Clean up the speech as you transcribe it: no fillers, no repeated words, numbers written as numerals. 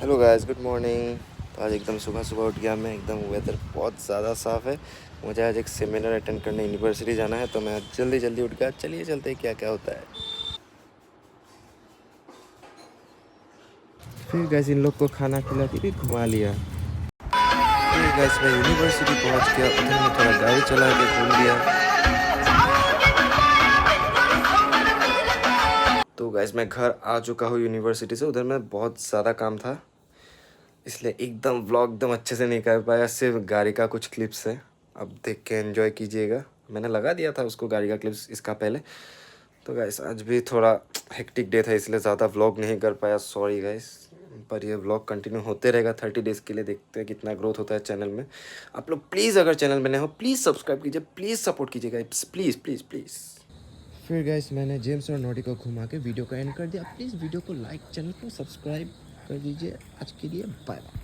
Hello guys, good morning. तो आज एकदम सुबह सुबह उठ गया मैं। एकदम वेदर बहुत ज़्यादा साफ़ है। मुझे आज एक सेमिनार अटेंड करने यूनिवर्सिटी जाना है, तो मैं आज जल्दी जल्दी उठ गया। चलिए चलते हैं, क्या क्या होता है। फिर गाइस इन लोग को खाना खिला के भी घुमा लिया। फिर गाइस मैं यूनिवर्सिटी पहुंच गया। उधर मैं थोड़ा गाड़ी चला के घूम लिया। तो गाइस मैं घर आ चुका हूँ यूनिवर्सिटी से। उधर मैं बहुत ज़्यादा काम था, इसलिए एकदम व्लॉग एकदम अच्छे से नहीं कर पाया। सिर्फ गाड़ी का कुछ क्लिप्स है, अब देख के एंजॉय कीजिएगा। मैंने लगा दिया था उसको गाड़ी का क्लिप्स इसका पहले। तो गाइस आज भी थोड़ा हेक्टिक डे था, इसलिए ज़्यादा व्लॉग नहीं कर पाया, सॉरी गाइस। पर ये व्लॉग कंटिन्यू होते रहेगा 30 डेज़ के लिए। देखते हैं कितना ग्रोथ होता है चैनल में। आप लोग प्लीज़ अगर चैनल में नए हो प्लीज़ सब्सक्राइब कीजिए, प्लीज़ सपोर्ट कीजिए गाइस, प्लीज़ प्लीज़ प्लीज़। फिर गाइस मैंने जेम्स और नोटी को घुमा के वीडियो को एंड कर दिया। प्लीज़ वीडियो को लाइक, चैनल को सब्सक्राइब कर दीजिए। आज के लिए बाय बाय।